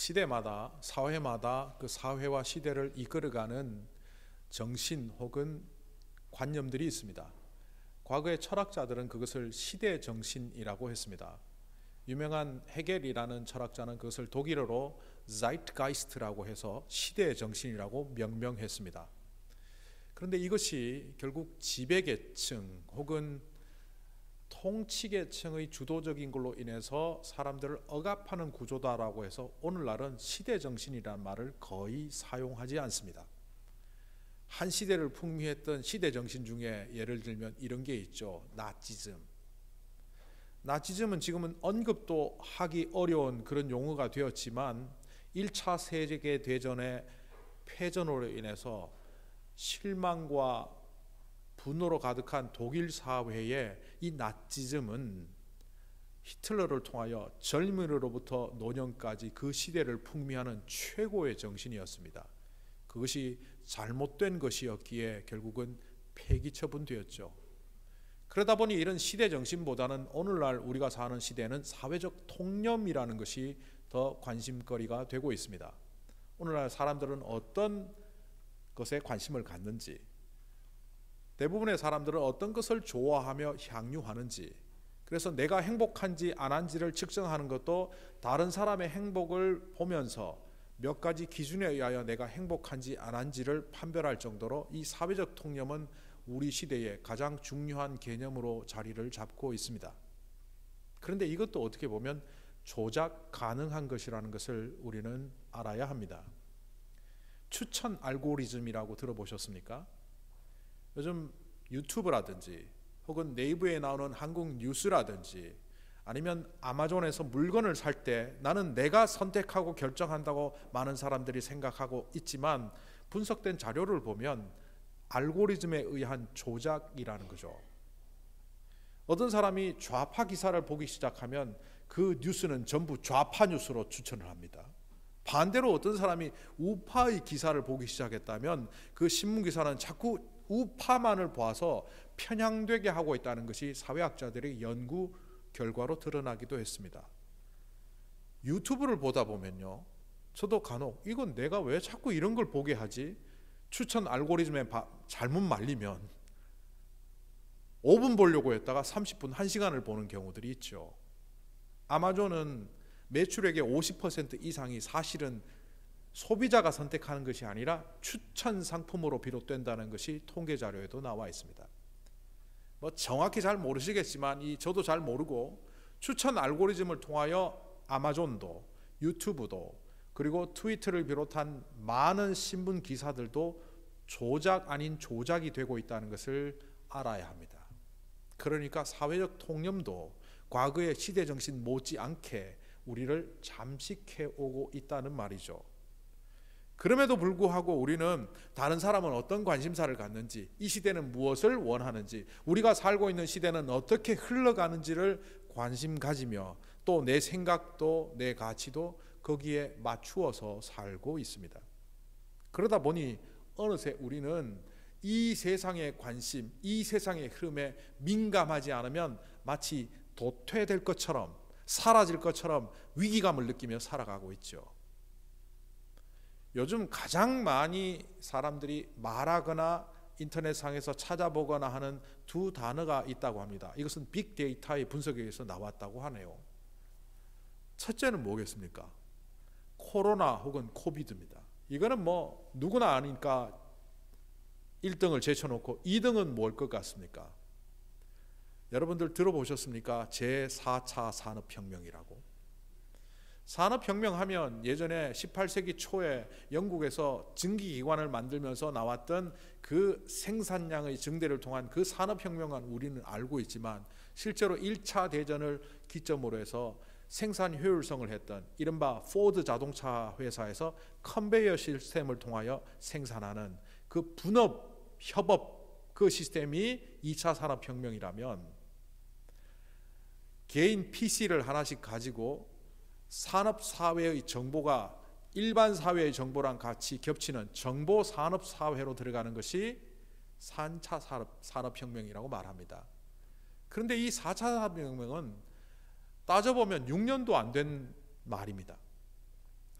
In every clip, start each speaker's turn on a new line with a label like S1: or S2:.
S1: 시대마다 사회마다 그 사회와 시대를 이끌어가는 정신 혹은 관념들이 있습니다. 과거의 철학자들은 그것을 시대 정신이라고 했습니다. 유명한 헤겔이라는 철학자는 그것을 독일어로 Zeitgeist라고 해서 시대 정신이라고 명명했습니다. 그런데 이것이 결국 지배계층 혹은 통치계층의 주도적인 걸로 인해서 사람들을 억압하는 구조다라고 해서 오늘날은 시대정신이라는 말을 거의 사용하지 않습니다. 한 시대를 풍미했던 시대정신 중에 예를 들면 이런 게 있죠. 나치즘. 나치즘은 지금은 언급도 하기 어려운 그런 용어가 되었지만 1차 세계대전의 패전으로 인해서 실망과 분노로 가득한 독일 사회에 이 나치즘은 히틀러를 통하여 젊은이로부터 노년까지 그 시대를 풍미하는 최고의 정신이었습니다. 그것이 잘못된 것이었기에 결국은 폐기 처분되었죠. 그러다 보니 이런 시대 정신보다는 오늘날 우리가 사는 시대는 사회적 통념이라는 것이 더 관심거리가 되고 있습니다. 오늘날 사람들은 어떤 것에 관심을 갖는지, 대부분의 사람들은 어떤 것을 좋아하며 향유하는지, 그래서 내가 행복한지 안 한지를 측정하는 것도 다른 사람의 행복을 보면서 몇 가지 기준에 의하여 내가 행복한지 안 한지를 판별할 정도로 이 사회적 통념은 우리 시대의 가장 중요한 개념으로 자리를 잡고 있습니다. 그런데 이것도 어떻게 보면 조작 가능한 것이라는 것을 우리는 알아야 합니다. 추천 알고리즘이라고 들어보셨습니까? 요즘 유튜브라든지 혹은 네이버에 나오는 한국 뉴스라든지 아니면 아마존에서 물건을 살 때 나는 내가 선택하고 결정한다고 많은 사람들이 생각하고 있지만 분석된 자료를 보면 알고리즘에 의한 조작이라는 거죠. 어떤 사람이 좌파 기사를 보기 시작하면 그 뉴스는 전부 좌파 뉴스로 추천을 합니다. 반대로 어떤 사람이 우파의 기사를 보기 시작했다면 그 신문 기사는 자꾸 우파만을 봐서 편향되게 하고 있다는 것이 사회학자들의 연구 결과로 드러나기도 했습니다. 유튜브를 보다 보면요, 저도 간혹 이건 내가 왜 자꾸 이런 걸 보게 하지? 추천 알고리즘에 잘못 말리면 5분 보려고 했다가 30분, 1시간을 보는 경우들이 있죠. 아마존은 매출액의 50% 이상이 사실은 소비자가 선택하는 것이 아니라 추천 상품으로 비롯된다는 것이 통계 자료에도 나와 있습니다. 정확히 잘 모르시겠지만 저도 잘 모르고 추천 알고리즘을 통하여 아마존도 유튜브도 그리고 트위터를 비롯한 많은 신문 기사들도 조작 아닌 조작이 되고 있다는 것을 알아야 합니다. 그러니까 사회적 통념도 과거의 시대정신 못지않게 우리를 잠식해 오고 있다는 말이죠. 그럼에도 불구하고 우리는 다른 사람은 어떤 관심사를 갖는지, 이 시대는 무엇을 원하는지, 우리가 살고 있는 시대는 어떻게 흘러가는지를 관심 가지며 또 내 생각도 내 가치도 거기에 맞추어서 살고 있습니다. 그러다 보니 어느새 우리는 이 세상의 관심, 이 세상의 흐름에 민감하지 않으면 마치 도태될 것처럼, 사라질 것처럼 위기감을 느끼며 살아가고 있죠. 요즘 가장 많이 사람들이 말하거나 인터넷상에서 찾아보거나 하는 두 단어가 있다고 합니다. 이것은 빅데이터의 분석에 의해서 나왔다고 하네요. 첫째는 뭐겠습니까? 코로나 혹은 코비드입니다. 이거는 누구나 아니까 1등을 제쳐놓고 2등은 뭘 것 같습니까? 여러분들 들어보셨습니까? 제4차 산업혁명이라고. 산업혁명 하면 예전에 18세기 초에 영국에서 증기기관을 만들면서 나왔던 그 생산량의 증대를 통한 그 산업혁명은 우리는 알고 있지만 실제로 1차 대전을 기점으로 해서 생산 효율성을 했던 이른바 포드 자동차 회사에서 컨베이어 시스템을 통하여 생산하는 그 분업, 협업 그 시스템이 2차 산업혁명이라면 개인 PC를 하나씩 가지고 산업사회의 정보가 일반 사회의 정보랑 같이 겹치는 정보산업사회로 들어가는 것이 3차 산업혁명이라고 말합니다. 그런데 이 4차 산업혁명은 따져보면 6년도 안 된 말입니다.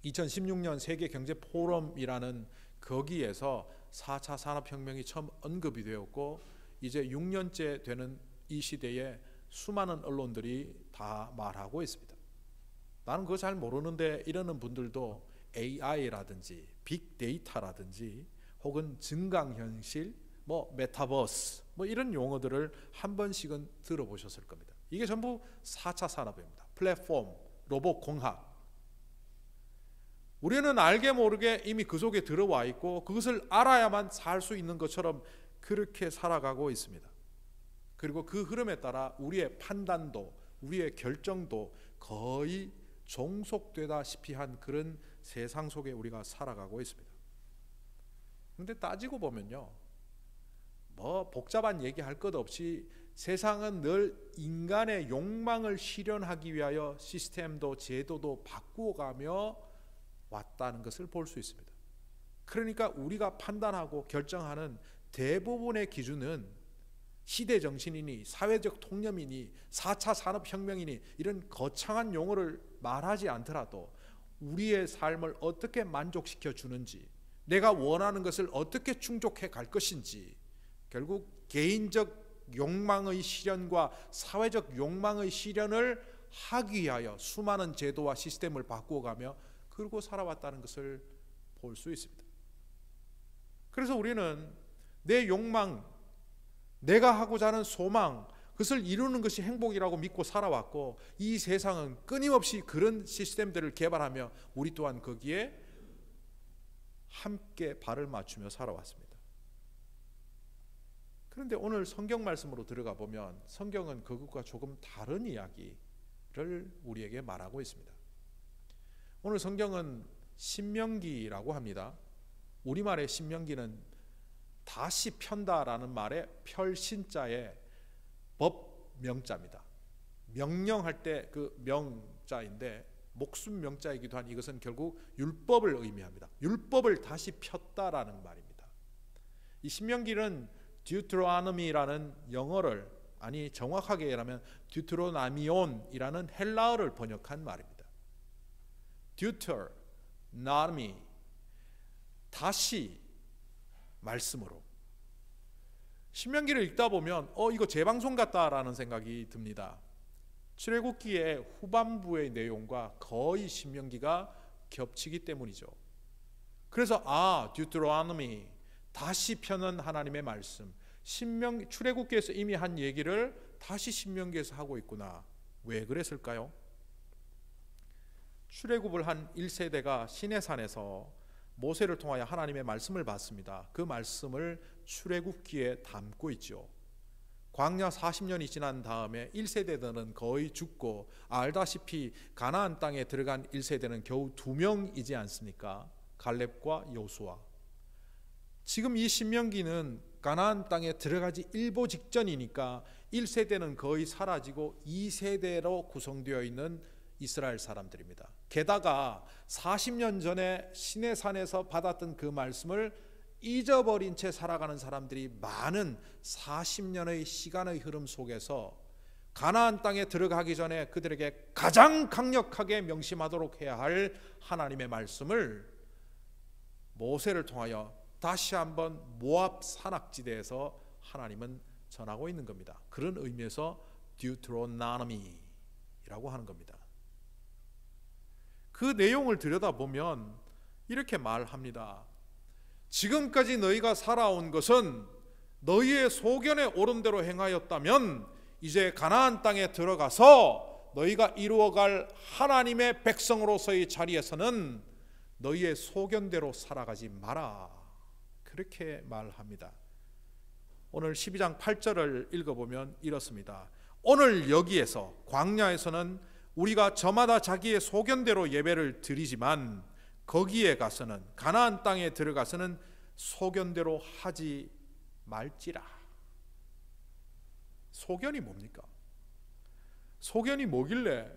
S1: 2016년 세계 경제 포럼이라는 거기에서 4차 산업혁명이 처음 언급이 되었고, 이제 6년째 되는 이 시대에 수많은 언론들이 다 말하고 있습니다. 나는 그거 잘 모르는데 이러는 분들도 AI라든지 빅데이터라든지 혹은 증강현실, 메타버스 이런 용어들을 한 번씩은 들어보셨을 겁니다. 이게 전부 4차 산업입니다. 플랫폼, 로봇 공학. 우리는 알게 모르게 이미 그 속에 들어와 있고 그것을 알아야만 살 수 있는 것처럼 그렇게 살아가고 있습니다. 그리고 그 흐름에 따라 우리의 판단도, 우리의 결정도 거의 종속되다시피 한 그런 세상 속에 우리가 살아가고 있습니다. 그런데 따지고 보면요, 복잡한 얘기할 것 없이 세상은 늘 인간의 욕망을 실현하기 위하여 시스템도 제도도 바꾸어가며 왔다는 것을 볼 수 있습니다. 그러니까 우리가 판단하고 결정하는 대부분의 기준은 시대정신이니 사회적 통념이니 4차 산업혁명이니 이런 거창한 용어를 말하지 않더라도 우리의 삶을 어떻게 만족시켜 주는지, 내가 원하는 것을 어떻게 충족해 갈 것인지, 결국 개인적 욕망의 실현과 사회적 욕망의 실현을 하기 위하여 수많은 제도와 시스템을 바꾸어가며 그러고 살아왔다는 것을 볼 수 있습니다. 그래서 우리는 내 욕망, 내가 하고자 하는 소망, 그것을 이루는 것이 행복이라고 믿고 살아왔고, 이 세상은 끊임없이 그런 시스템들을 개발하며 우리 또한 거기에 함께 발을 맞추며 살아왔습니다. 그런데 오늘 성경 말씀으로 들어가 보면 성경은 그것과 조금 다른 이야기를 우리에게 말하고 있습니다. 오늘 성경은 신명기라고 합니다. 우리말의 신명기는 다시 편다라는 말의 펼신자의 법명자입니다. 명령할 때 그 명자인데 목숨 명자이기도 한 이것은 결국 율법을 의미합니다. 율법을 다시 폈다라는 말입니다. 이 신명기는 듀트로노미라는 영어를, 아니 정확하게 얘기하면 듀트로나미온이라는 헬라어를 번역한 말입니다. 듀터노미, 다시 말씀으로. 신명기를 읽다 보면 이거 재방송 같다라는 생각이 듭니다. 출애굽기의 후반부의 내용과 거의 신명기가 겹치기 때문이죠. 그래서 듀트로노미, 다시 펴는 하나님의 말씀, 출애굽기에서 이미 한 얘기를 다시 신명기에서 하고 있구나. 왜 그랬을까요? 출애굽을 한 1세대가 시내산에서 모세를 통하여 하나님의 말씀을 받습니다. 그 말씀을 출애굽기에 담고 있죠. 광야 40년이 지난 다음에 1세대들은 거의 죽고, 알다시피 가나안 땅에 들어간 1세대는 겨우 2명이지 않습니까? 갈렙과 여호수아. 지금 이 신명기는 가나안 땅에 들어가지 일보 직전이니까 1세대는 거의 사라지고 2세대로 구성되어 있는 이스라엘 사람들입니다. 게다가 40년 전에 시내산에서 받았던 그 말씀을 잊어버린 채 살아가는 사람들이 많은 40년의 시간의 흐름 속에서 가나안 땅에 들어가기 전에 그들에게 가장 강력하게 명심하도록 해야 할 하나님의 말씀을 모세를 통하여 다시 한번 모압 산악지대에서 하나님은 전하고 있는 겁니다. 그런 의미에서 듀트로노미라고 하는 겁니다. 그 내용을 들여다보면 이렇게 말합니다. 지금까지 너희가 살아온 것은 너희의 소견에 옳은 대로 행하였다면 이제 가나안 땅에 들어가서 너희가 이루어갈 하나님의 백성으로서의 자리에서는 너희의 소견대로 살아가지 마라. 그렇게 말합니다. 오늘 12장 8절을 읽어보면 이렇습니다. 오늘 여기에서 광야에서는 우리가 저마다 자기의 소견대로 예배를 드리지만 거기에 가서는, 가나안 땅에 들어가서는 소견대로 하지 말지라. 소견이 뭡니까? 소견이 뭐길래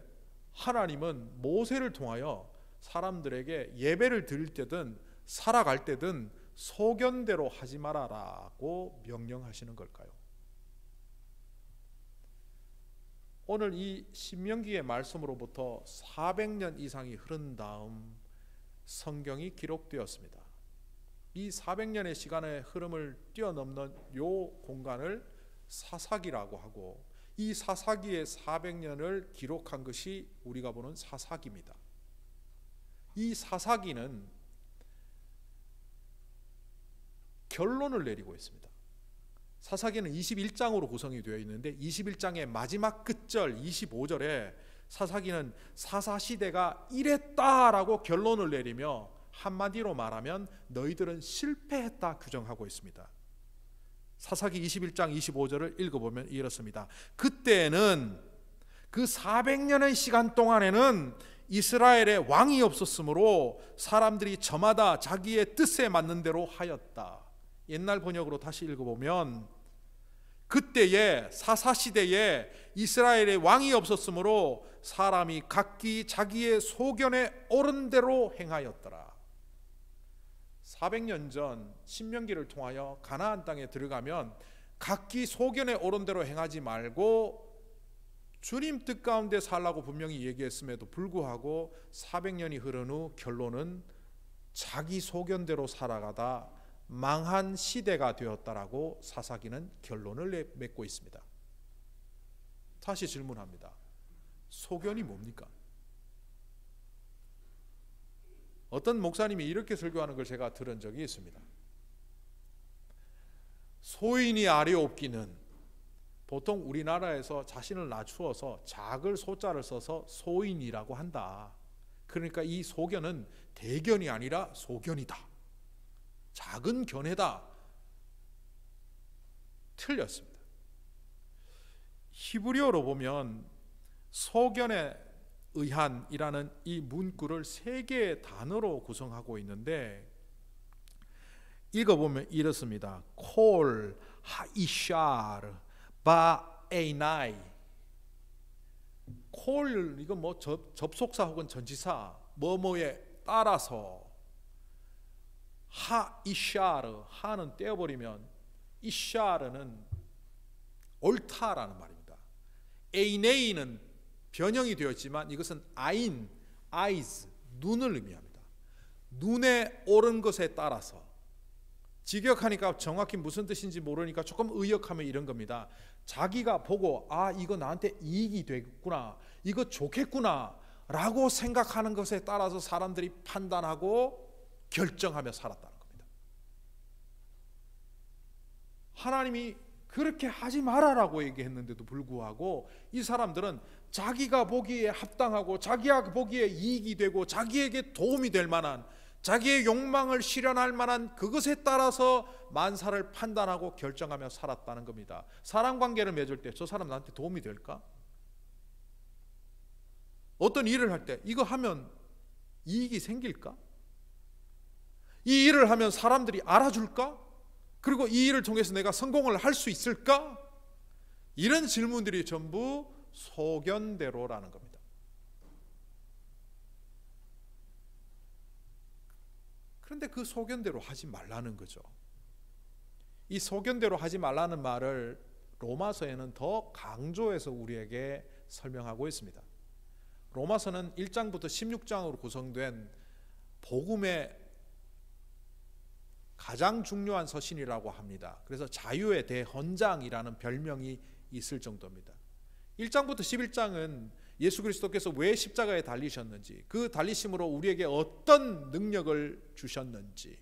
S1: 하나님은 모세를 통하여 사람들에게 예배를 드릴 때든 살아갈 때든 소견대로 하지 말아라고 명령하시는 걸까요? 오늘 이 신명기의 말씀으로부터 400년 이상이 흐른 다음 성경이 기록되었습니다. 이 400년의 시간의 흐름을 뛰어넘는 요 공간을 사사기라고 하고, 이 사사기의 400년을 기록한 것이 우리가 보는 사사기입니다. 이 사사기는 결론을 내리고 있습니다. 사사기는 21장으로 구성이 되어 있는데 21장의 마지막 끝절 25절에 사사기는 사사시대가 이랬다라고 결론을 내리며 한마디로 말하면 너희들은 실패했다 규정하고 있습니다. 사사기 21장 25절을 읽어보면 이렇습니다. 그때는 그 400년의 시간 동안에는 이스라엘에 왕이 없었으므로 사람들이 저마다 자기의 뜻에 맞는 대로 하였다. 옛날 번역으로 다시 읽어보면 그때에 사사시대에 이스라엘에 왕이 없었으므로 사람이 각기 자기의 소견에 옳은 대로 행하였더라. 400년 전 신명기를 통하여 가나안 땅에 들어가면 각기 소견에 옳은 대로 행하지 말고 주님 뜻 가운데 살라고 분명히 얘기했음에도 불구하고 400년이 흐른 후 결론은 자기 소견대로 살아가다 망한 시대가 되었다라고 사사기는 결론을 맺고 있습니다. 다시 질문합니다. 소견이 뭡니까? 어떤 목사님이 이렇게 설교하는 걸 제가 들은 적이 있습니다. 소인이 아뢰옵기는, 보통 우리나라에서 자신을 낮추어서 작을 소자를 써서 소인이라고 한다. 그러니까 이 소견은 대견이 아니라 소견이다. 작은 견해다. 틀렸습니다. 히브리어로 보면 소견에 의한이라는 이 문구를 세 개의 단어로 구성하고 있는데 읽어보면 이렇습니다. 콜 하이샤르 바에이나이. 콜, 이건 뭐 접속사 혹은 전치사 뭐뭐에 따라서. 하이샤르, 하는 떼어버리면 이샤르는 옳다라는 말입니다. 에이네이는 변형이 되었지만 이것은 아인, 아이즈, 눈을 의미합니다. 눈에 옳은 것에 따라서. 직역하니까 정확히 무슨 뜻인지 모르니까 조금 의역하면 이런 겁니다. 자기가 보고 이거 나한테 이익이 되겠구나, 이거 좋겠구나 라고 생각하는 것에 따라서 사람들이 판단하고 결정하며 살았다는 겁니다. 하나님이 그렇게 하지 말아라고 얘기했는데도 불구하고 이 사람들은 자기가 보기에 합당하고 자기가 보기에 이익이 되고 자기에게 도움이 될 만한, 자기의 욕망을 실현할 만한 그것에 따라서 만사를 판단하고 결정하며 살았다는 겁니다. 사람관계를 맺을 때 저 사람 나한테 도움이 될까? 어떤 일을 할 때 이거 하면 이익이 생길까? 이 일을 하면 사람들이 알아줄까? 그리고 이 일을 통해서 내가 성공을 할 수 있을까? 이런 질문들이 전부 소견대로라는 겁니다. 그런데 그 소견대로 하지 말라는 거죠. 이 소견대로 하지 말라는 말을 로마서에는 더 강조해서 우리에게 설명하고 있습니다. 로마서는 1장부터 16장으로 구성된 복음의 가장 중요한 서신이라고 합니다. 그래서 자유의 대헌장이라는 별명이 있을 정도입니다. 1장부터 11장은 예수 그리스도께서 왜 십자가에 달리셨는지, 그 달리심으로 우리에게 어떤 능력을 주셨는지,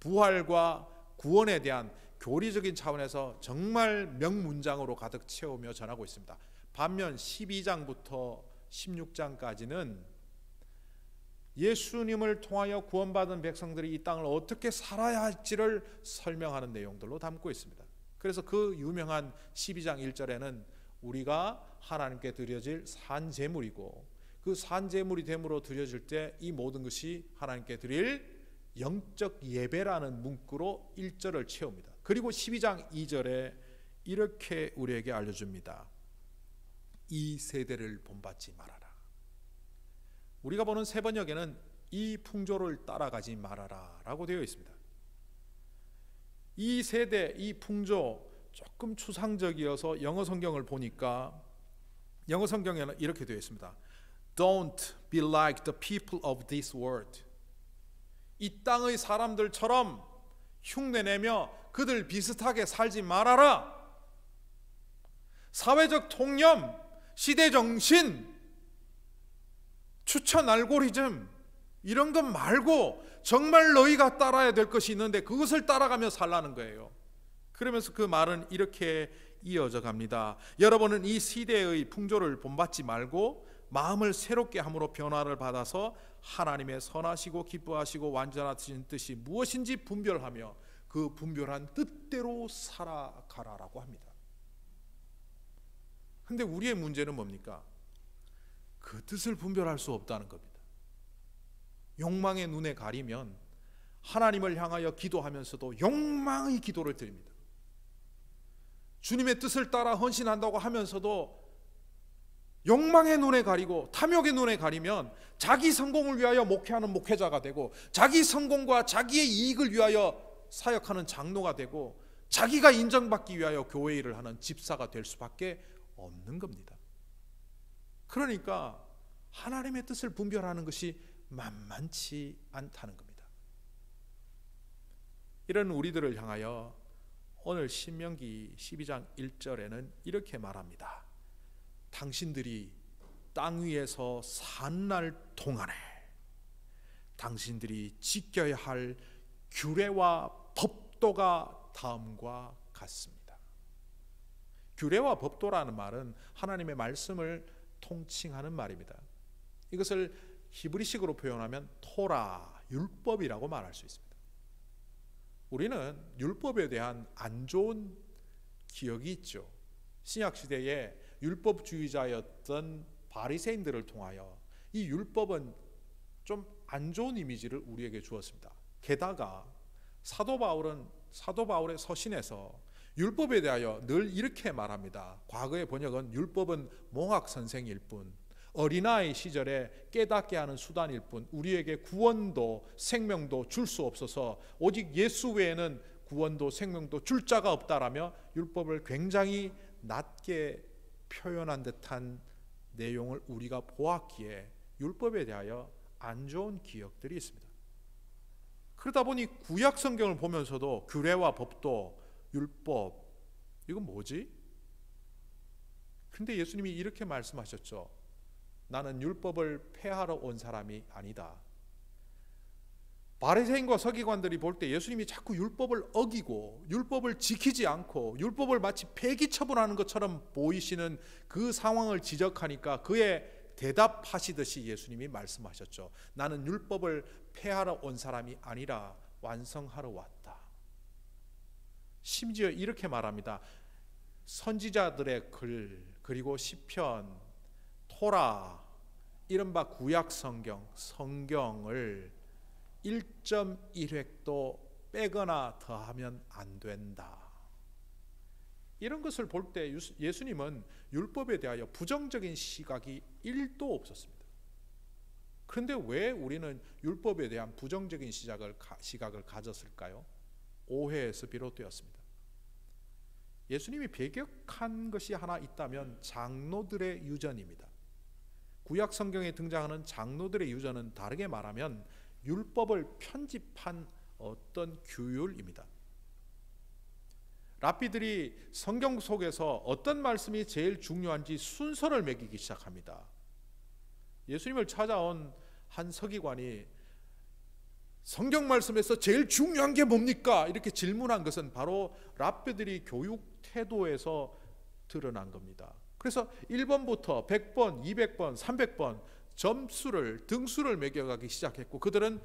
S1: 부활과 구원에 대한 교리적인 차원에서 정말 명문장으로 가득 채우며 전하고 있습니다. 반면 12장부터 16장까지는 예수님을 통하여 구원받은 백성들이 이 땅을 어떻게 살아야 할지를 설명하는 내용들로 담고 있습니다. 그래서 그 유명한 12장 1절에는 우리가 하나님께 드려질 산제물이고 그 산제물이 됨으로 드려질 때 이 모든 것이 하나님께 드릴 영적 예배라는 문구로 1절을 채웁니다. 그리고 12장 2절에 이렇게 우리에게 알려줍니다. 이 세대를 본받지 말아라. 우리가 보는 세 번역에는 이 풍조를 따라가지 말아라 라고 되어 있습니다. 이 세대, 이 풍조 조금 추상적이어서 영어 성경을 보니까 영어 성경에는 이렇게 되어 있습니다. Don't be like the people of this world. 이 땅의 사람들처럼 흉내내며 그들 비슷하게 살지 말아라. 사회적 통념, 시대정신, 추천 알고리즘 이런 것 말고 정말 너희가 따라야 될 것이 있는데 그것을 따라가며 살라는 거예요. 그러면서 그 말은 이렇게 이어져 갑니다. 여러분은 이 시대의 풍조를 본받지 말고 마음을 새롭게 함으로 변화를 받아서 하나님의 선하시고 기뻐하시고 완전하신 뜻이 무엇인지 분별하며 그 분별한 뜻대로 살아가라라고 합니다. 근데 우리의 문제는 뭡니까? 그 뜻을 분별할 수 없다는 겁니다. 욕망의 눈에 가리면 하나님을 향하여 기도하면서도 욕망의 기도를 드립니다. 주님의 뜻을 따라 헌신한다고 하면서도 욕망의 눈에 가리고 탐욕의 눈에 가리면 자기 성공을 위하여 목회하는 목회자가 되고 자기 성공과 자기의 이익을 위하여 사역하는 장로가 되고 자기가 인정받기 위하여 교회 일을 하는 집사가 될 수밖에 없는 겁니다. 그러니까 하나님의 뜻을 분별하는 것이 만만치 않다는 겁니다. 이런 우리들을 향하여 오늘 신명기 12장 1절에는 이렇게 말합니다. 당신들이 땅 위에서 산 날 동안에 당신들이 지켜야 할 규례와 법도가 다음과 같습니다. 규례와 법도라는 말은 하나님의 말씀을 통칭하는 말입니다. 이것을 히브리식으로 표현하면 토라, 율법이라고 말할 수 있습니다. 우리는 율법에 대한 안 좋은 기억이 있죠. 신약시대에 율법주의자였던 바리새인들을 통하여 이 율법은 좀 안 좋은 이미지를 우리에게 주었습니다. 게다가 사도 바울의 서신에서 율법에 대하여 늘 이렇게 말합니다. 과거의 번역은 율법은 몽학 선생일 뿐, 어린아이 시절에 깨닫게 하는 수단일 뿐, 우리에게 구원도 생명도 줄 수 없어서 오직 예수 외에는 구원도 생명도 줄 자가 없다라며 율법을 굉장히 낮게 표현한 듯한 내용을 우리가 보았기에 율법에 대하여 안 좋은 기억들이 있습니다. 그러다 보니 구약 성경을 보면서도 규례와 법도, 율법, 이건 뭐지? 근데 예수님이 이렇게 말씀하셨죠. 나는 율법을 폐하러 온 사람이 아니다. 바리새인과 서기관들이 볼 때 예수님이 자꾸 율법을 어기고 율법을 지키지 않고 율법을 마치 폐기 처분하는 것처럼 보이시는 그 상황을 지적하니까 그의 대답하시듯이 예수님이 말씀하셨죠. 나는 율법을 폐하러 온 사람이 아니라 완성하러 왔다. 심지어 이렇게 말합니다. 선지자들의 글, 그리고 시편, 토라, 이른바 구약 성경을 1.1획도 빼거나 더하면 안 된다. 이런 것을 볼 때 예수님은 율법에 대하여 부정적인 시각이 1도 없었습니다. 그런데 왜 우리는 율법에 대한 부정적인 시각을 가졌을까요? 오해에서 비롯되었습니다. 예수님이 배격한 것이 하나 있다면 장로들의 유전입니다. 구약 성경에 등장하는 장로들의 유전은 다르게 말하면 율법을 편집한 어떤 규율입니다. 랍비들이 성경 속에서 어떤 말씀이 제일 중요한지 순서를 매기기 시작합니다. 예수님을 찾아온 한 서기관이 성경 말씀에서 제일 중요한 게 뭡니까? 이렇게 질문한 것은 바로 랍비들이 교육 태도에서 드러난 겁니다. 그래서 1번부터 100번, 200번, 300번 등수를 매겨가기 시작했고 그들은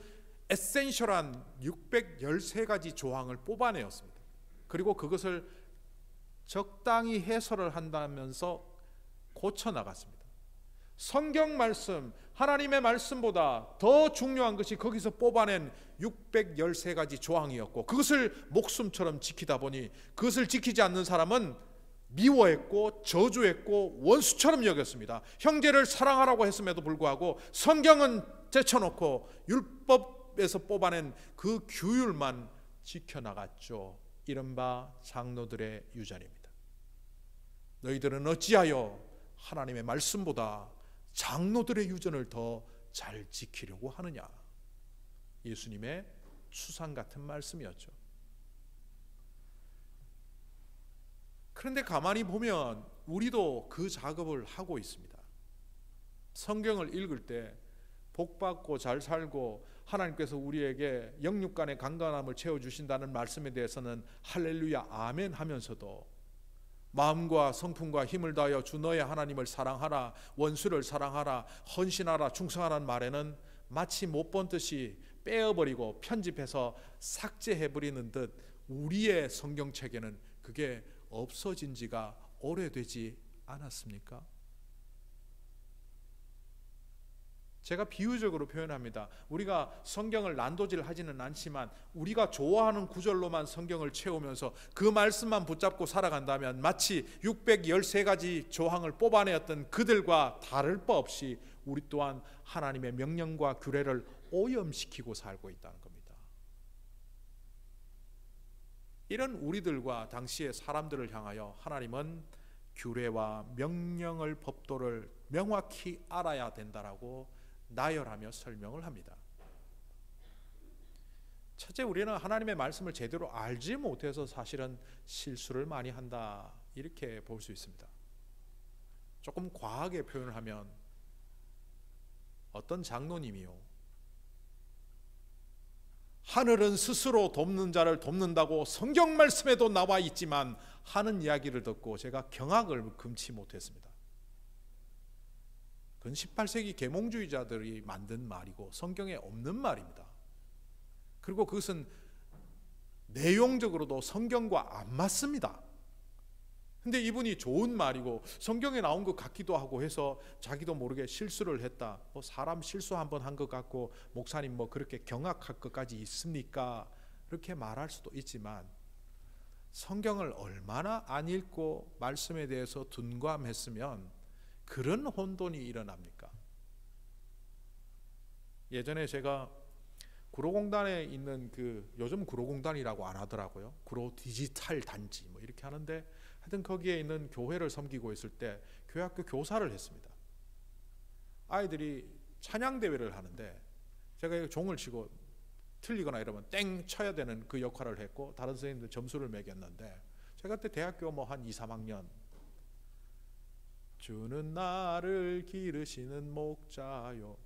S1: 에센셜한 613가지 조항을 뽑아내었습니다. 그리고 그것을 적당히 해설을 한다면서 고쳐나갔습니다. 성경 말씀, 하나님의 말씀보다 더 중요한 것이 거기서 뽑아낸 613가지 조항이었고 그것을 목숨처럼 지키다 보니 그것을 지키지 않는 사람은 미워했고 저주했고 원수처럼 여겼습니다. 형제를 사랑하라고 했음에도 불구하고 성경은 제쳐놓고 율법에서 뽑아낸 그 규율만 지켜나갔죠. 이른바 장로들의 유전입니다. 너희들은 어찌하여 하나님의 말씀보다 장로들의 유전을 더 잘 지키려고 하느냐. 예수님의 추상 같은 말씀이었죠. 그런데 가만히 보면 우리도 그 작업을 하고 있습니다. 성경을 읽을 때 복받고 잘 살고 하나님께서 우리에게 영육간의 강건함을 채워주신다는 말씀에 대해서는 할렐루야 아멘 하면서도 마음과 성품과 힘을 다하여 주 너의 하나님을 사랑하라, 원수를 사랑하라, 헌신하라, 충성하라는 말에는 마치 못 본 듯이 빼어버리고 편집해서 삭제해버리는 듯 우리의 성경책에는 그게 없어진 지가 오래되지 않았습니까? 제가 비유적으로 표현합니다. 우리가 성경을 난도질 하지는 않지만 우리가 좋아하는 구절로만 성경을 채우면서 그 말씀만 붙잡고 살아간다면 마치 613가지 조항을 뽑아내었던 그들과 다를 바 없이 우리 또한 하나님의 명령과 규례를 오염시키고 살고 있다는 겁니다. 이런 우리들과 당시의 사람들을 향하여 하나님은 규례와 명령을, 법도를 명확히 알아야 된다라고 나열하며 설명을 합니다. 첫째, 우리는 하나님의 말씀을 제대로 알지 못해서 사실은 실수를 많이 한다, 이렇게 볼 수 있습니다. 조금 과하게 표현을 하면 어떤 장로님이요, 하늘은 스스로 돕는 자를 돕는다고 성경 말씀에도 나와 있지만 하는 이야기를 듣고 제가 경악을 금치 못했습니다. 그건 18세기 계몽주의자들이 만든 말이고 성경에 없는 말입니다. 그리고 그것은 내용적으로도 성경과 안 맞습니다. 근데 이분이 좋은 말이고 성경에 나온 것 같기도 하고 해서 자기도 모르게 실수를 했다, 뭐 사람 실수 한번 한 것 같고 목사님 뭐 그렇게 경악할 것까지 있습니까? 그렇게 말할 수도 있지만 성경을 얼마나 안 읽고 말씀에 대해서 둔감했으면 그런 혼돈이 일어납니까? 예전에 제가 구로공단에 있는 요즘 구로공단이라고 안 하더라고요. 구로 디지털 단지 뭐 이렇게 하는데, 하여튼 거기에 있는 교회를 섬기고 있을 때 교회학교 교사를 했습니다. 아이들이 찬양 대회를 하는데 제가 종을 치고 틀리거나 이러면 땡 쳐야 되는 그 역할을 했고 다른 선생님들 점수를 매겼는데, 제가 그때 대학교 뭐 한 2, 3학년, 주는 나를 기르시는 목자요,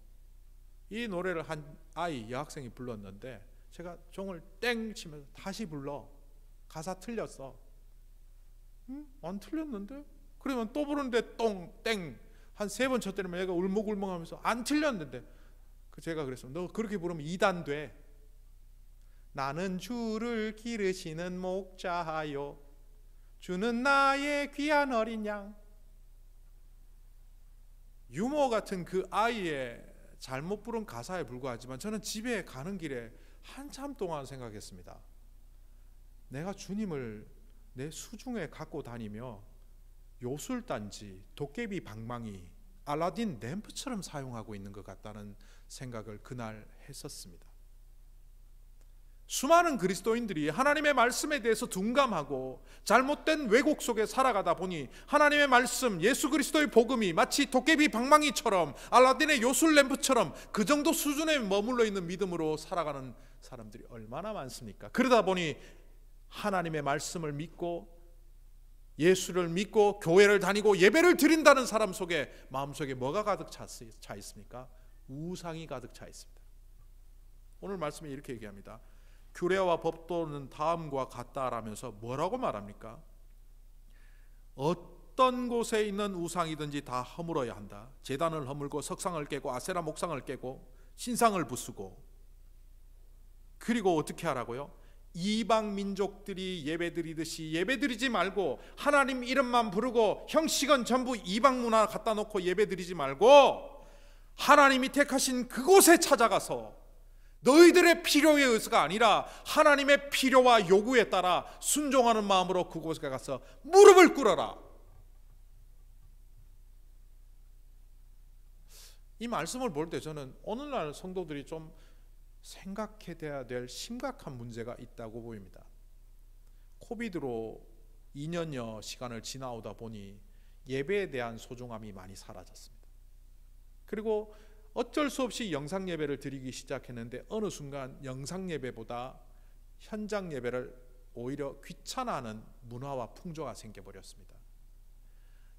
S1: 이 노래를 한 아이 여학생이 불렀는데 제가 종을 땡 치면서 다시 불러, 가사 틀렸어. 안 틀렸는데? 그러면 또 부르는데 땡 한 3번 쳤더니만 얘가 울먹울먹하면서 안 틀렸는데, 제가 그랬어, 너 그렇게 부르면 2단 돼. 나는 주를 기르시는 목자요, 주는 나의 귀한 어린 양. 유머 같은 그 아이의 잘못 부른 가사에 불과하지만 저는 집에 가는 길에 한참 동안 생각했습니다. 내가 주님을 내 수중에 갖고 다니며 요술단지, 도깨비 방망이, 알라딘 램프처럼 사용하고 있는 것 같다는 생각을 그날 했었습니다. 수많은 그리스도인들이 하나님의 말씀에 대해서 둔감하고 잘못된 왜곡 속에 살아가다 보니 하나님의 말씀, 예수 그리스도의 복음이 마치 도깨비 방망이처럼 알라딘의 요술 램프처럼 그 정도 수준에 머물러 있는 믿음으로 살아가는 사람들이 얼마나 많습니까? 그러다 보니 하나님의 말씀을 믿고 예수를 믿고 교회를 다니고 예배를 드린다는 사람 속에 마음속에 뭐가 가득 차 있습니까? 우상이 가득 차 있습니다. 오늘 말씀에 이렇게 얘기합니다. 규례와 법도는 다음과 같다라면서 뭐라고 말합니까? 어떤 곳에 있는 우상이든지 다 허물어야 한다. 제단을 허물고 석상을 깨고 아세라 목상을 깨고 신상을 부수고, 그리고 어떻게 하라고요? 이방 민족들이 예배드리듯이 예배드리지 말고, 하나님 이름만 부르고 형식은 전부 이방 문화 갖다 놓고 예배드리지 말고 하나님이 택하신 그곳에 찾아가서 너희들의 필요에 의해서가 아니라 하나님의 필요와 요구에 따라 순종하는 마음으로 그곳에 가서 무릎을 꿇어라. 이 말씀을 볼 때 저는 오늘날 성도들이 좀 생각해야 될 심각한 문제가 있다고 보입니다. 코비드로 2년여 시간을 지나오다 보니 예배에 대한 소중함이 많이 사라졌습니다. 그리고 어쩔 수 없이 영상 예배를 드리기 시작했는데 어느 순간 영상 예배보다 현장 예배를 오히려 귀찮아하는 문화와 풍조가 생겨버렸습니다.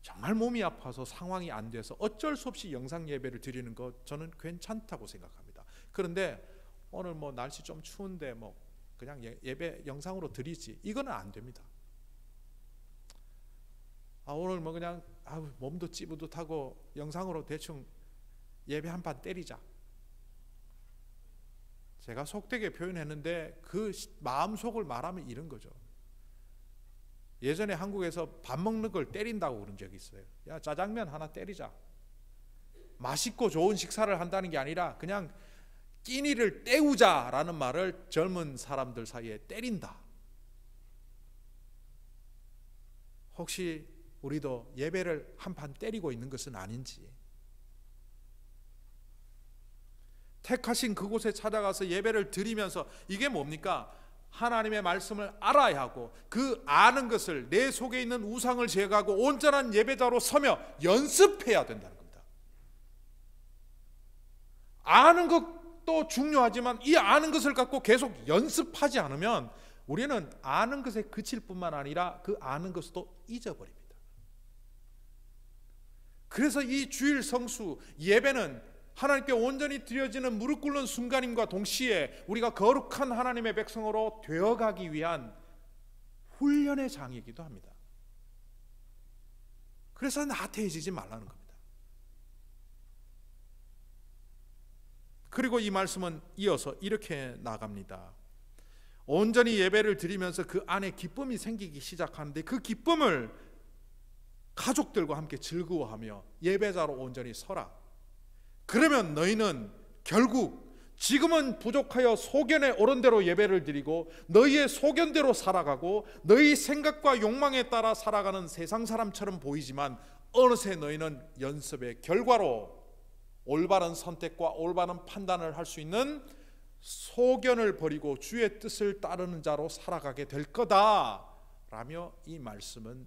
S1: 정말 몸이 아파서 상황이 안 돼서 어쩔 수 없이 영상 예배를 드리는 것 저는 괜찮다고 생각합니다. 그런데 오늘 뭐 날씨 좀 추운데 뭐 그냥 예배 영상으로 드리지, 이거는 안 됩니다. 오늘 뭐 그냥 몸도 찌뿌듯하고 영상으로 대충 예배 한 판 때리자. 제가 속되게 표현했는데 그 마음속을 말하면 이런 거죠. 예전에 한국에서 밥 먹는 걸 때린다고 그런 적이 있어요. 야, 짜장면 하나 때리자. 맛있고 좋은 식사를 한다는 게 아니라 그냥 끼니를 때우자라는 말을 젊은 사람들 사이에 때린다. 혹시 우리도 예배를 한 판 때리고 있는 것은 아닌지. 택하신 그곳에 찾아가서 예배를 드리면서 이게 뭡니까? 하나님의 말씀을 알아야 하고 그 아는 것을 내 속에 있는 우상을 제거하고 온전한 예배자로 서며 연습해야 된다는 겁니다. 아는 것도 중요하지만 이 아는 것을 갖고 계속 연습하지 않으면 우리는 아는 것에 그칠 뿐만 아니라 그 아는 것도 잊어버립니다. 그래서 이 주일 성수 예배는 하나님께 온전히 드려지는 무릎 꿇는 순간임과 동시에 우리가 거룩한 하나님의 백성으로 되어가기 위한 훈련의 장이기도 합니다. 그래서 나태해지지 말라는 겁니다. 그리고 이 말씀은 이어서 이렇게 나갑니다. 온전히 예배를 드리면서 그 안에 기쁨이 생기기 시작하는데 그 기쁨을 가족들과 함께 즐거워하며 예배자로 온전히 서라. 그러면 너희는 결국 지금은 부족하여 소견에 오른 대로 예배를 드리고 너희의 소견대로 살아가고 너희 생각과 욕망에 따라 살아가는 세상 사람처럼 보이지만 어느새 너희는 연습의 결과로 올바른 선택과 올바른 판단을 할 수 있는 소견을 버리고 주의 뜻을 따르는 자로 살아가게 될 거다 라며 이 말씀은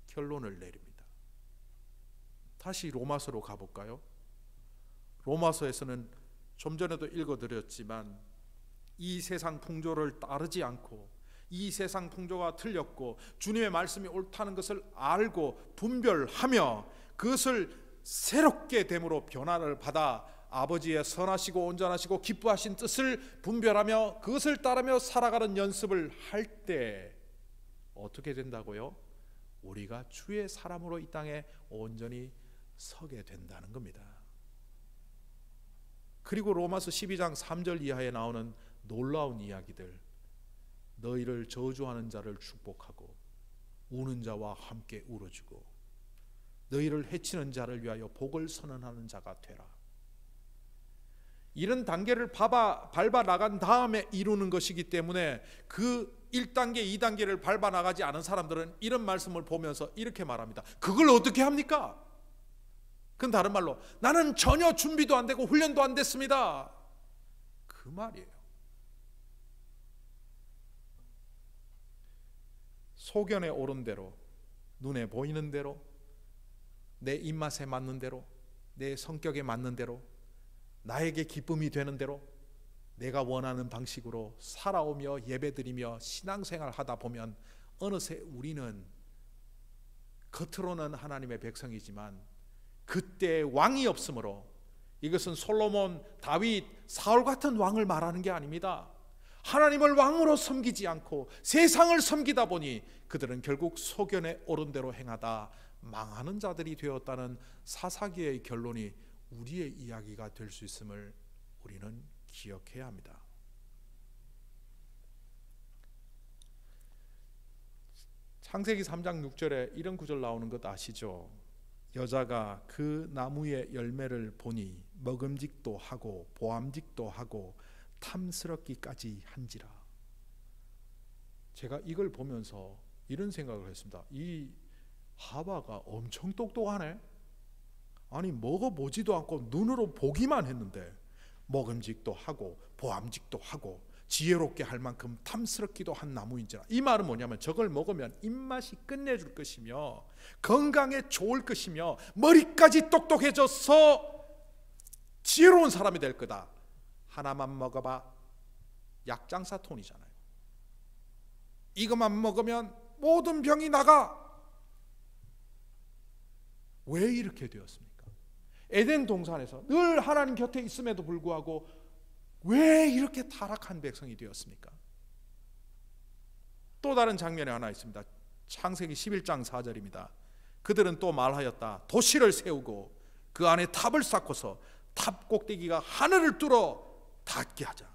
S1: 결론을 내립니다. 다시 로마서로 가볼까요? 로마서에서는 좀 전에도 읽어드렸지만 이 세상 풍조를 따르지 않고 이 세상 풍조가 틀렸고 주님의 말씀이 옳다는 것을 알고 분별하며 그것을 새롭게 됨으로 변화를 받아 아버지의 선하시고 온전하시고 기뻐하신 뜻을 분별하며 그것을 따르며 살아가는 연습을 할 때 어떻게 된다고요? 우리가 주의 사람으로 이 땅에 온전히 서게 된다는 겁니다. 그리고 로마서 12장 3절 이하에 나오는 놀라운 이야기들, 너희를 저주하는 자를 축복하고 우는 자와 함께 울어주고 너희를 해치는 자를 위하여 복을 선언하는 자가 되라. 이런 단계를 밟아 나간 다음에 이루는 것이기 때문에 그 1단계, 2단계를 밟아 나가지 않은 사람들은 이런 말씀을 보면서 이렇게 말합니다. 그걸 어떻게 합니까? 그건 다른 말로 나는 전혀 준비도 안 되고 훈련도 안 됐습니다. 그 말이에요. 소견에 오른 대로, 눈에 보이는 대로, 내 입맛에 맞는 대로, 내 성격에 맞는 대로, 나에게 기쁨이 되는 대로 내가 원하는 방식으로 살아오며 예배드리며 신앙생활 하다 보면 어느새 우리는 겉으로는 하나님의 백성이지만 그때 왕이 없으므로, 이것은 솔로몬, 다윗, 사울 같은 왕을 말하는 게 아닙니다. 하나님을 왕으로 섬기지 않고 세상을 섬기다 보니 그들은 결국 소견에 오른 대로 행하다 망하는 자들이 되었다는 사사기의 결론이 우리의 이야기가 될 수 있음을 우리는 기억해야 합니다. 창세기 3장 6절에 이런 구절 나오는 것 아시죠? 여자가 그 나무의 열매를 보니 먹음직도 하고 보암직도 하고 탐스럽기까지 한지라. 제가 이걸 보면서 이런 생각을 했습니다. 이 하와가 엄청 똑똑하네. 아니 먹어보지도 않고 눈으로 보기만 했는데 먹음직도 하고 보암직도 하고 지혜롭게 할 만큼 탐스럽기도 한 나무인지라. 이 말은 뭐냐면 저걸 먹으면 입맛이 끝내줄 것이며 건강에 좋을 것이며 머리까지 똑똑해져서 지혜로운 사람이 될 거다. 하나만 먹어봐 약장사 톤이잖아요. 이것만 먹으면 모든 병이 나가. 왜 이렇게 되었습니까? 에덴 동산에서 늘 하나님 곁에 있음에도 불구하고 왜 이렇게 타락한 백성이 되었습니까? 또 다른 장면이 하나 있습니다. 창세기 11장 4절입니다. 그들은 또 말하였다. 도시를 세우고 그 안에 탑을 쌓고서 탑 꼭대기가 하늘을 뚫어 닿게 하자.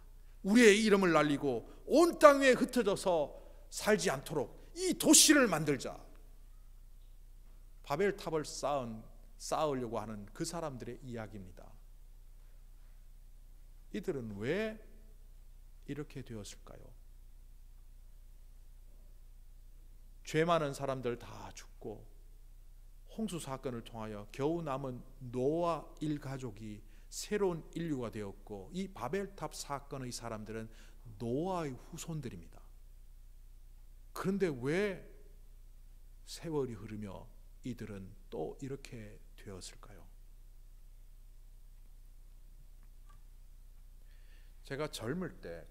S1: 우리의 이름을 날리고 온 땅 위에 흩어져서 살지 않도록 이 도시를 만들자. 바벨탑을 쌓으려고 하는 그 사람들의 이야기입니다. 이들은 왜 이렇게 되었을까요? 죄 많은 사람들 다 죽고 홍수 사건을 통하여 겨우 남은 노아 일가족이 새로운 인류가 되었고, 이 바벨탑 사건의 사람들은 노아의 후손들입니다. 그런데 왜 세월이 흐르며 이들은 또 이렇게 되었을까요? 제가 젊을 때,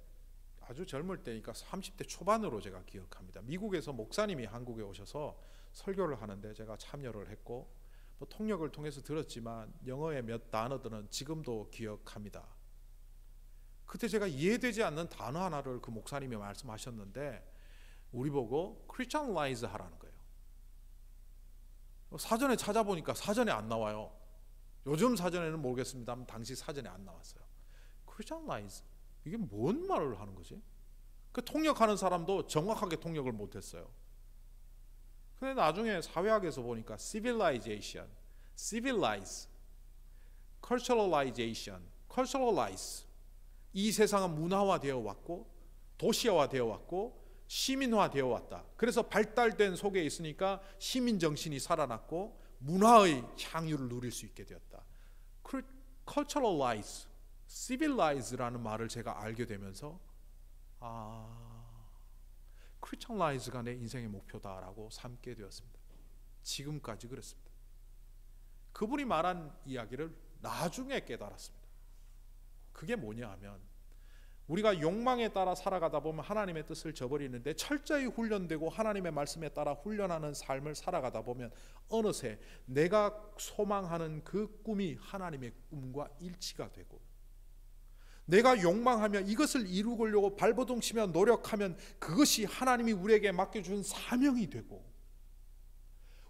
S1: 아주 젊을 때니까 30대 초반으로 제가 기억합니다. 미국에서 목사님이 한국에 오셔서 설교를 하는데 제가 참여를 했고, 뭐 통역을 통해서 들었지만 영어의 몇 단어들은 지금도 기억합니다. 그때 제가 이해되지 않는 단어 하나를 그 목사님이 말씀하셨는데 우리 보고 Christianize 하라는 거예요. 사전에 찾아보니까 사전에 안 나와요. 요즘 사전에는 모르겠습니다만 당시 사전에 안 나왔어요. Christianize, 이게 뭔 말을 하는 거지? 그 통역하는 사람도 정확하게 통역을 못했어요. 근데 나중에 사회학에서 보니까 civilization, civilize, culturalization, culturalize, 이 세상은 문화화되어 왔고 도시화되어 왔고 시민화되어 왔다. 그래서 발달된 속에 있으니까 시민 정신이 살아났고 문화의 향유를 누릴 수 있게 되었다. culturalize, civilize라는 말을 제가 알게 되면서 Christianize가 내 인생의 목표다라고 삼게 되었습니다. 지금까지 그렇습니다. 그분이 말한 이야기를 나중에 깨달았습니다. 그게 뭐냐 하면 우리가 욕망에 따라 살아가다 보면 하나님의 뜻을 저버리는데 철저히 훈련되고 하나님의 말씀에 따라 훈련하는 삶을 살아가다 보면 어느새 내가 소망하는 그 꿈이 하나님의 꿈과 일치가 되고, 내가 욕망하며 이것을 이루려고 발버둥치며 노력하면 그것이 하나님이 우리에게 맡겨준 사명이 되고,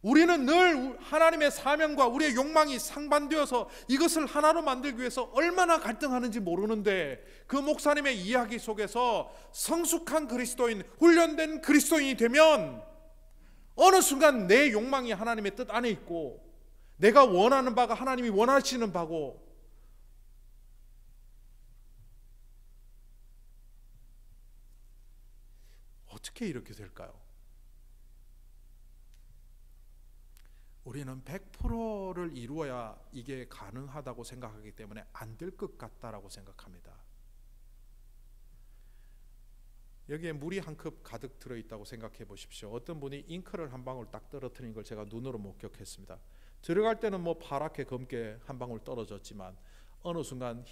S1: 우리는 늘 하나님의 사명과 우리의 욕망이 상반되어서 이것을 하나로 만들기 위해서 얼마나 갈등하는지 모르는데, 그 목사님의 이야기 속에서 성숙한 그리스도인, 훈련된 그리스도인이 되면 어느 순간 내 욕망이 하나님의 뜻 안에 있고 내가 원하는 바가 하나님이 원하시는 바고, 어떻게 이렇게 될까요? 우리는 100%를 이루어야 이게 가능하다고 생각하기 때문에 안 될 것 같다라고 생각합니다. 여기에 물이 한 컵 가득 들어있다고 생각해 보십시오. 어떤 분이 잉크를 한 방울 딱 떨어뜨린 걸 제가 눈으로 목격했습니다. 들어갈 때는 뭐 파랗게 검게 한 방울 떨어졌지만 어느 순간,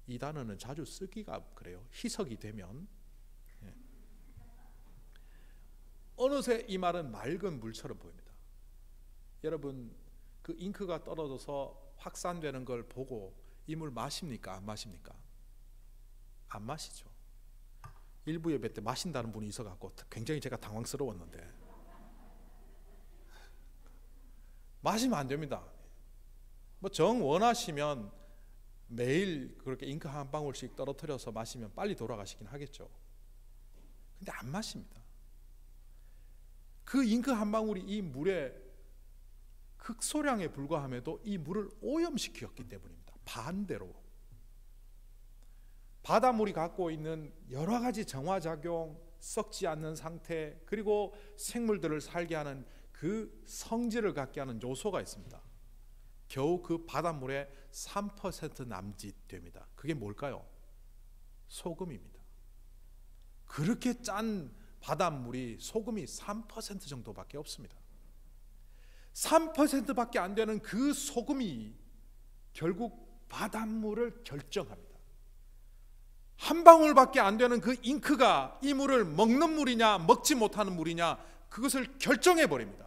S1: 이 단어는 자주 쓰기가 그래요. 희석이 되면 어느새 이 말은 맑은 물처럼 보입니다. 여러분, 그 잉크가 떨어져서 확산되는 걸 보고 이 물 마십니까? 안 마십니까? 안 마시죠. 일부 예배 때 마신다는 분이 있어갖고 굉장히 제가 당황스러웠는데, 마시면 안 됩니다. 뭐 정 원하시면 매일 그렇게 잉크 한 방울씩 떨어뜨려서 마시면 빨리 돌아가시긴 하겠죠. 근데 안 마십니다. 그 잉크 한 방울이 이 물의 극소량에 불과함에도 이 물을 오염시켰기 때문입니다. 반대로 바닷물이 갖고 있는 여러 가지 정화작용, 썩지 않는 상태, 그리고 생물들을 살게 하는 그 성질을 갖게 하는 요소가 있습니다. 겨우 그 바닷물의 3% 남짓 됩니다. 그게 뭘까요? 소금입니다. 그렇게 짠 바닷물이 소금이 3% 정도밖에 없습니다. 3%밖에 안 되는 그 소금이 결국 바닷물을 결정합니다. 한 방울밖에 안 되는 그 잉크가 이 물을 먹는 물이냐 먹지 못하는 물이냐 그것을 결정해 버립니다.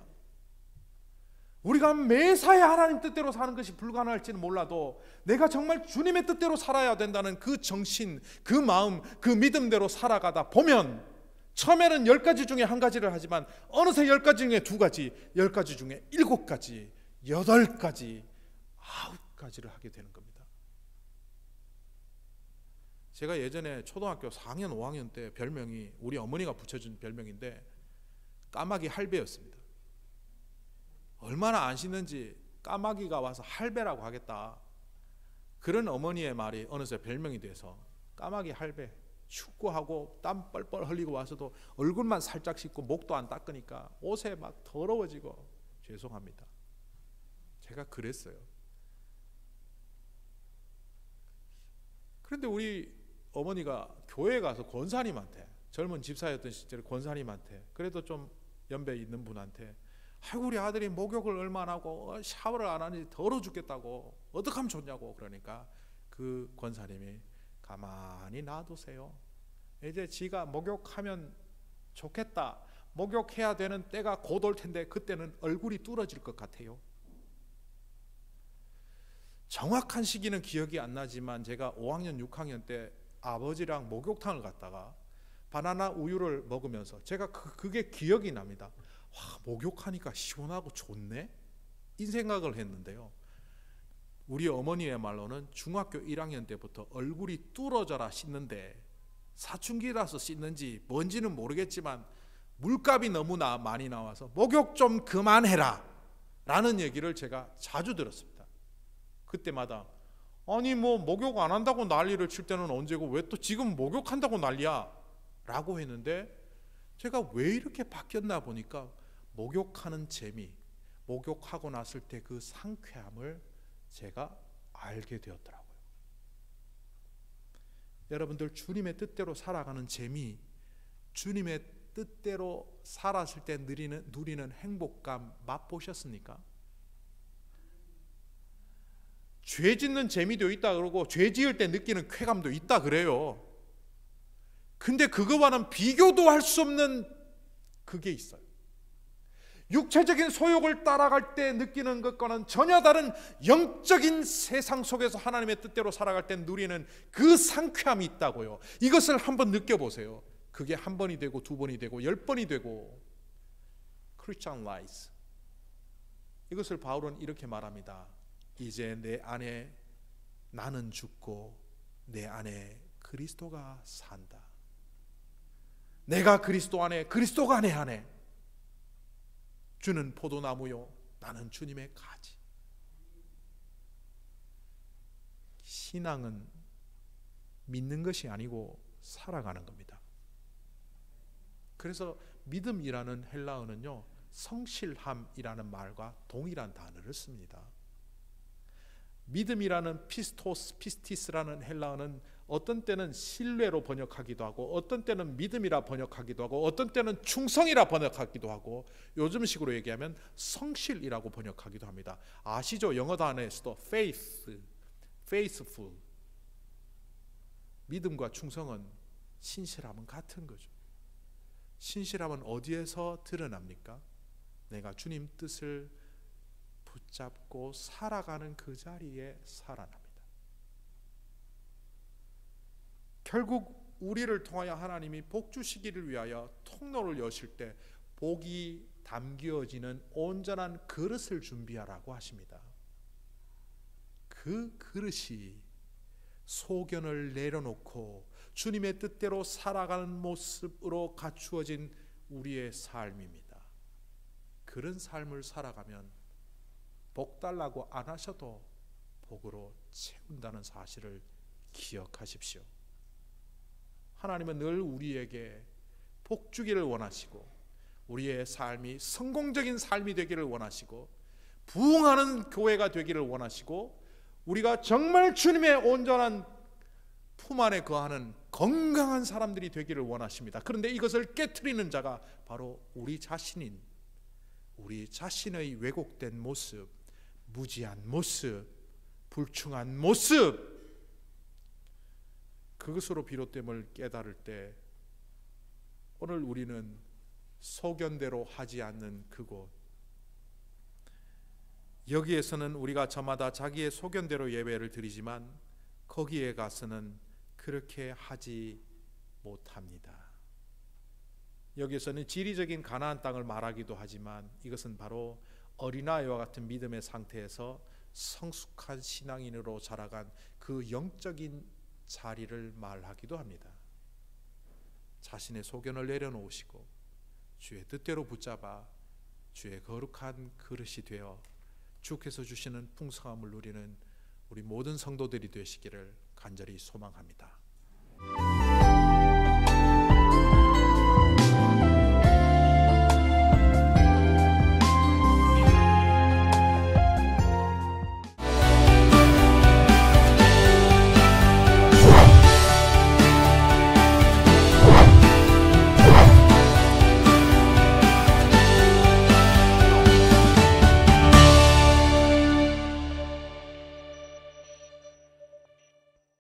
S1: 우리가 매사에 하나님 뜻대로 사는 것이 불가능할지는 몰라도 내가 정말 주님의 뜻대로 살아야 된다는 그 정신, 그 마음, 그 믿음대로 살아가다 보면 처음에는 10가지 중에 한 가지를 하지만 어느새 10가지 중에 2가지, 10가지 중에 7가지, 8가지, 9가지를 하게 되는 겁니다. 제가 예전에 초등학교 4학년, 5학년 때 별명이 우리 어머니가 붙여준 별명인데 까마귀 할배였습니다. 얼마나 안 씻는지 까마귀가 와서 할배라고 하겠다. 그런 어머니의 말이 어느새 별명이 돼서 까마귀 할배. 축구하고 땀 뻘뻘 흘리고 와서도 얼굴만 살짝 씻고 목도 안 닦으니까 옷에 막 더러워지고 죄송합니다. 제가 그랬어요. 그런데 우리 어머니가 교회에 가서 권사님한테, 젊은 집사였던 시절에 권사님한테, 그래도 좀 연배 있는 분한테 아이고 우리 아들이 목욕을 얼마나 하고 샤워를 안 하니 더러워 죽겠다고 어떻게 하면 좋냐고 그러니까 그 권사님이 가만히 놔두세요. 이제 지가 목욕하면 좋겠다. 목욕해야 되는 때가 곧 올 텐데 그때는 얼굴이 뚫어질 것 같아요. 정확한 시기는 기억이 안 나지만 제가 5학년 6학년 때 아버지랑 목욕탕을 갔다가 바나나 우유를 먹으면서 제가 그게 기억이 납니다. 와, 목욕하니까 시원하고 좋네? 이 생각을 했는데요. 우리 어머니의 말로는 중학교 1학년 때부터 얼굴이 뚫어져라 씻는데 사춘기라서 씻는지 뭔지는 모르겠지만 물값이 너무나 많이 나와서 목욕 좀 그만해라 라는 얘기를 제가 자주 들었습니다. 그때마다 아니 뭐 목욕 안 한다고 난리를 칠 때는 언제고 왜 또 지금 목욕한다고 난리야 라고 했는데 제가 왜 이렇게 바뀌었나 보니까 목욕하는 재미, 목욕하고 났을 때 그 상쾌함을 제가 알게 되었더라고요. 여러분들 주님의 뜻대로 살아가는 재미, 주님의 뜻대로 살았을 때 누리는 행복감 맛보셨습니까? 죄 짓는 재미도 있다 그러고 죄 지을 때 느끼는 쾌감도 있다 그래요. 근데 그거와는 비교도 할 수 없는 그게 있어요. 육체적인 소욕을 따라갈 때 느끼는 것과는 전혀 다른 영적인 세상 속에서 하나님의 뜻대로 살아갈 때 누리는 그 상쾌함이 있다고요. 이것을 한번 느껴보세요. 그게 한 번이 되고 두 번이 되고 10번이 되고 Christian life. 이것을 바울은 이렇게 말합니다. 이제 내 안에 나는 죽고 내 안에 그리스도가 산다. 내가 그리스도 안에 그리스도가 내 안에 주는 포도나무요 나는 주님의 가지. 신앙은 믿는 것이 아니고 살아가는 겁니다. 그래서 믿음이라는 헬라어는요 성실함이라는 말과 동일한 단어를 씁니다. 믿음이라는 피스티스라는 헬라어는 어떤 때는 신뢰로 번역하기도 하고 어떤 때는 믿음이라 번역하기도 하고 어떤 때는 충성이라 번역하기도 하고 요즘식으로 얘기하면 성실이라고 번역하기도 합니다. 아시죠? 영어 단어에서도 faith, faithful. 믿음과 충성은 신실함은 같은 거죠. 신실함은 어디에서 드러납니까? 내가 주님 뜻을 붙잡고 살아가는 그 자리에 살아납니다. 결국 우리를 통하여 하나님이 복 주시기를 위하여 통로를 여실 때 복이 담겨지는 온전한 그릇을 준비하라고 하십니다. 그 그릇이 소견을 내려놓고 주님의 뜻대로 살아가는 모습으로 갖추어진 우리의 삶입니다. 그런 삶을 살아가면 복 달라고 안 하셔도 복으로 채운다는 사실을 기억하십시오. 하나님은 늘 우리에게 복 주기를 원하시고 우리의 삶이 성공적인 삶이 되기를 원하시고 부흥하는 교회가 되기를 원하시고 우리가 정말 주님의 온전한 품 안에 거하는 건강한 사람들이 되기를 원하십니다. 그런데 이것을 깨트리는 자가 바로 우리 자신인, 우리 자신의 왜곡된 모습, 무지한 모습, 불충한 모습, 그것으로 비롯됨을 깨달을 때 오늘 우리는 소견대로 하지 않는 그곳, 여기에서는 우리가 저마다 자기의 소견대로 예배를 드리지만 거기에 가서는 그렇게 하지 못합니다. 여기에서는 지리적인 가나안 땅을 말하기도 하지만 이것은 바로 어린아이와 같은 믿음의 상태에서 성숙한 신앙인으로 자라간 그 영적인 자리를 말하기도 합니다. 자신의 소견을 내려놓으시고 주의 뜻대로 붙잡아 주의 거룩한 그릇이 되어 주께서 주시는 풍성함을 누리는 우리 모든 성도들이 되시기를 간절히 소망합니다.